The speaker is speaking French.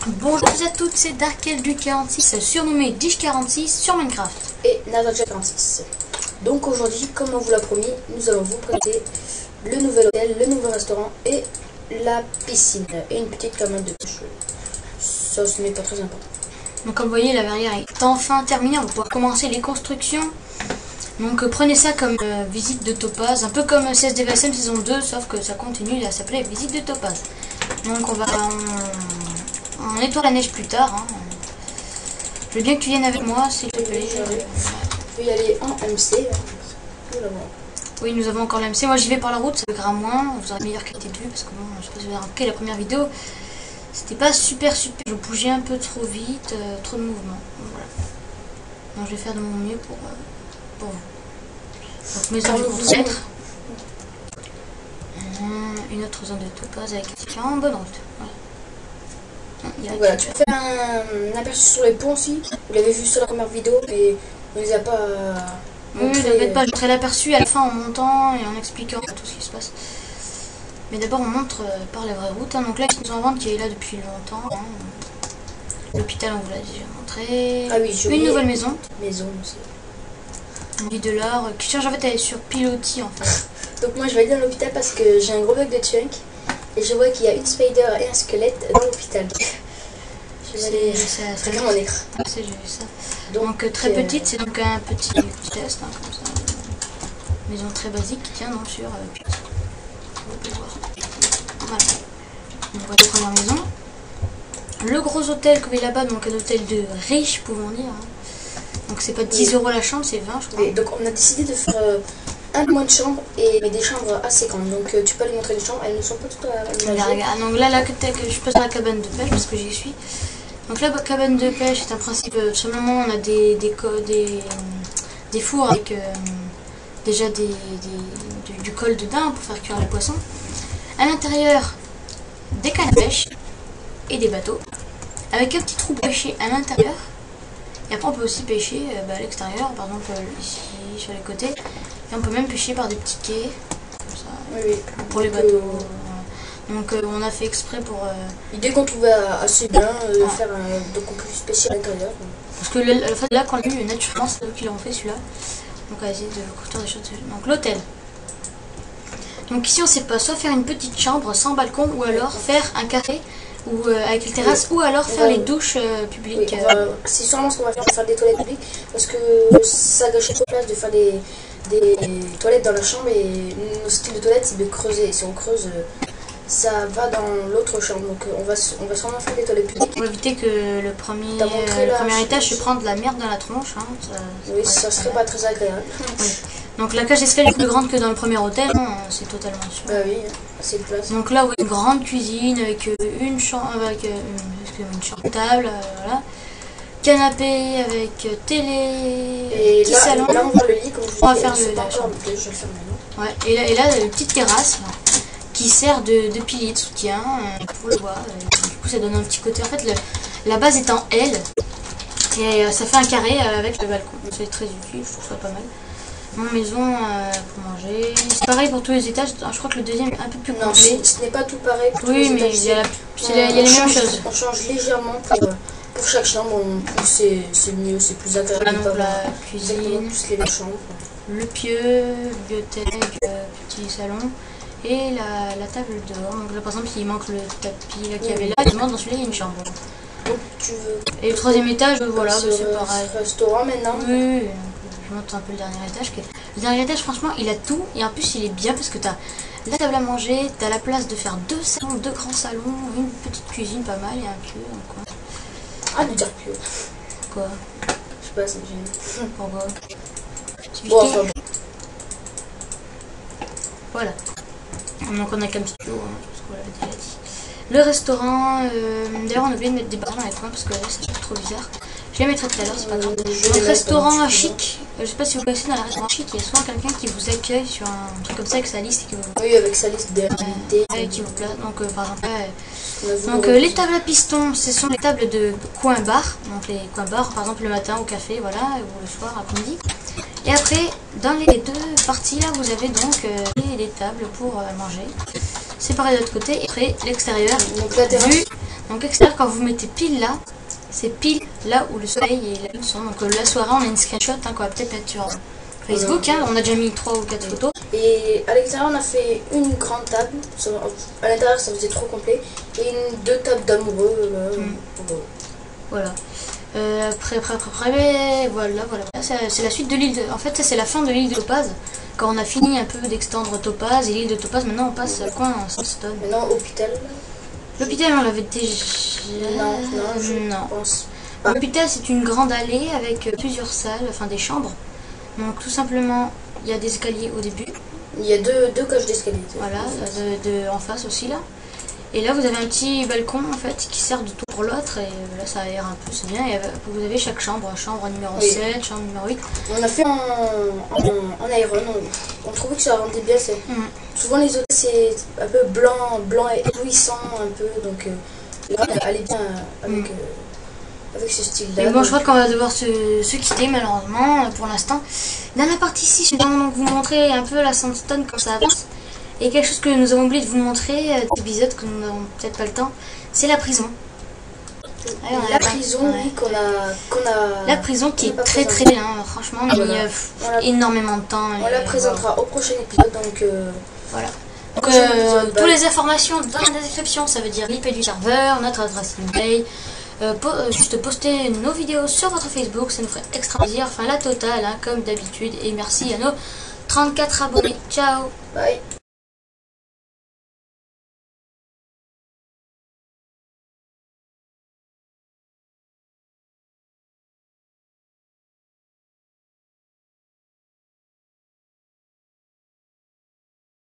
Bonjour à toutes, c'est Darkel du 46, surnommé Dish46 sur Minecraft. Et Nadaja46. Donc aujourd'hui, comme on vous l'a promis, nous allons vous présenter le nouvel hôtel, le nouveau restaurant et la piscine. Et une petite commande de pêche. Ça, ce n'est pas très important. Donc comme vous voyez, la verrière est enfin terminée, on va pouvoir commencer les constructions. Donc prenez ça comme visite de Topaz, un peu comme CSDVSM saison 2, sauf que ça continue, ça s'appelait visite de Topaz. Donc on nettoie la neige plus tard. Hein. Je veux bien que tu viennes avec moi, s'il te plaît. Je vais y aller en MC. Oui, nous avons encore l'MC. Moi, j'y vais par la route, ça verra moins. Vous aurez une meilleure qualité de vue parce que bon, je sais pas si vous avez remarqué la première vidéo, c'était pas super. Je bougeais un peu trop vite, trop de mouvements. Voilà. Donc, je vais faire de mon mieux pour vous. Donc, maison du concentre. Une autre zone de Topaz avec en bonne route. Voilà. Voilà, tu peux faire un aperçu sur les ponts aussi. Vous l'avez vu sur la première vidéo, mais on les a pas. Oui, t'inquiète pas, je montrerai l'aperçu à la fin en montant et en expliquant tout ce qui se passe. Mais d'abord, on montre par la vraie route. Hein. Donc là, ils nous en vendent qui est là depuis longtemps. Hein. L'hôpital, on vous l'a déjà montré. Ah oui, une nouvelle maison. Maison aussi. Vie de l'or qui cherche en fait à aller sur pilotis en fait. Donc moi, je vais aller dans l'hôpital parce que j'ai un gros bug de chunk. Et je vois qu'il y a une spider et un squelette dans l'hôpital. C'est comme mon écran. J'ai vu ça. Donc très petite, c'est donc un petit test, hein, comme ça. Maison très basique qui tient donc sur on peut voir. Voilà. On voit les premières maisons. Le gros hôtel que vous voyez là-bas, donc un hôtel de riches, pouvons dire. Hein. Donc c'est pas 10 € la chambre, c'est 20 je crois. Et donc on a décidé de faire un moins de chambres mais des chambres assez grandes. Donc tu peux aller montrer les chambres, elles ne sont pas toutes aménagées. Donc là, je passe dans la cabane de pêche parce que j'y suis. Donc la cabane de pêche est un principe, sur le moment on a des fours avec déjà du col de daim pour faire cuire les poissons. À l'intérieur, des cannes à pêche et des bateaux avec un petit trou pêché à l'intérieur. Et après on peut aussi pêcher à l'extérieur, par exemple ici sur les côtés. Et on peut même pêcher par des petits quais, comme ça, oui, pour les bateaux. Donc on a fait exprès pour... L'idée qu'on trouvait assez bien de faire un donc on peut pêcher à l'intérieur. Parce que le fait là qu'on l'a eu naturellement, c'est eux qui l'ont fait celui-là. Donc on va essayer de construire des choses. Donc l'hôtel. Donc ici on sait pas, soit faire une petite chambre sans balcon ou alors faire un café ou avec une terrasse ou alors faire les douches publiques. Oui, c'est sûrement ce qu'on va faire, on va faire des toilettes publiques parce que ça gâche trop de place de faire des toilettes dans la chambre et nos styles de toilettes c'est de creuser. Si on creuse, ça va dans l'autre chambre. Donc on va sûrement faire des toilettes publiques. Pour éviter que le premier étage se prenne de la merde dans la tronche. Hein, oui, ça serait pas très agréable. Oui. Donc la cage d'escalier est plus grande que dans le premier hôtel, hein, c'est totalement sûr. Bah oui, assez de place. Donc là, oui, une grande cuisine avec une chambre, avec une chambre table, voilà. Canapé avec télé, et petit là, salon. Là on voit le lit, comme on va faire la chambre. Je vais le faire maintenant. Ouais, et là une petite terrasse qui sert de pilier de soutien pour le bois. Du coup, ça donne un petit côté. En fait, la base est en L et ça fait un carré avec le balcon. C'est très utile, je trouve ça pas mal. Mon maison pour manger. C'est pareil pour tous les étages. Je crois que le deuxième est un peu plus complet. Non, ce n'est pas tout pareil pour tous les mais étages. il y a les mêmes choses. On change légèrement pour chaque chambre. C'est mieux, c'est plus agréable. Là, donc la cuisine, plus les mêmes chambres. Le pieu, bibliothèque, petit salon et la table dehors. Donc là, par exemple, il manque le tapis qu'il y avait là. Et dans celui-là, il y a une chambre. Donc, tu veux... Et le troisième étage, voilà, c'est pareil. Restaurant maintenant. Oui. Je monte un peu le dernier étage. Le dernier étage, franchement, il a tout. Et en plus, il est bien parce que tu as la table à manger, tu as la place de faire deux salons, deux grands salons, une petite cuisine pas mal et un pieu dans le coin. Ah, du pieu. Quoi? Je sais pas, c'est gênant. Pourquoi? Bon, enfin bon. Voilà. Donc on a qu'un petit pieu, hein, parce qu'on l'avait déjà dit. Le restaurant, d'ailleurs on a oublié de mettre des barres dans les coins parce que là ça fait trop bizarre. Je les mettrai tout à l'heure, c'est pas grave. Donc restaurant chic, je sais pas si vous connaissez dans les restaurants chic, il y a souvent quelqu'un qui vous accueille sur un truc comme ça avec sa liste. Oui, avec sa liste d'invités. Qui vous place. Donc par exemple, donc les tables à piston, ce sont les tables de coin bar. Donc les coins bar, par exemple le matin au café, voilà, ou le soir après-midi. Et après, dans les deux parties là, vous avez donc les tables pour manger. C'est pareil de l'autre côté. Et après, l'extérieur, donc la terrasse. Vue Donc extérieur, quand vous mettez pile là, c'est pile là où le soleil et la lune sont. Donc la soirée, on a une screenshot qu'on va peut-être mettre sur Facebook. On a déjà mis 3 ou 4 photos. Et à l'extérieur, on a fait une grande table. À l'intérieur, ça faisait trop complet. Et deux tables d'amoureux. Voilà. Après, voilà. C'est la suite de l'île. En fait, c'est la fin de l'île de Topaz. Quand on a fini un peu d'extendre Topaz et l'île de Topaz, maintenant on passe à quoi en Sandstone. Maintenant, hôpital. L'hôpital, on l'avait déjà. Non, je pense. L'hôpital, c'est une grande allée avec plusieurs salles, enfin des chambres. Donc tout simplement, il y a des escaliers au début. Il y a deux cages d'escalier. Voilà, en face aussi là. Et là, vous avez un petit balcon en fait qui sert de tout pour l'autre. Et là, ça aère un peu, c'est bien. Et vous avez chaque chambre, chambre numéro 7, chambre numéro 8. On a fait en Iron. On trouvait que ça rendait bien. Souvent, les hôtels, c'est un peu blanc et éblouissant un peu. Donc là, elle allait bien avec ce style-là. Et bon, je crois qu'on va devoir se quitter malheureusement pour l'instant. Dans la partie 6, je vais donc vous montrer un peu la Sandstone comme ça avance. Et quelque chose que nous avons oublié de vous montrer, des épisodes que nous n'avons peut-être pas le temps, c'est la prison. La prison, oui, qu'on a... La prison qui est très bien, franchement, on y a énormément de temps. On la présentera au prochain épisode, donc... Voilà. Donc, toutes les informations dans la description, ça veut dire l'IP du serveur, notre adresse email. Juste poster nos vidéos sur votre Facebook, ça nous ferait extra plaisir. Enfin, la totale, hein, comme d'habitude. Et merci à nos 34 abonnés. Ciao. Bye.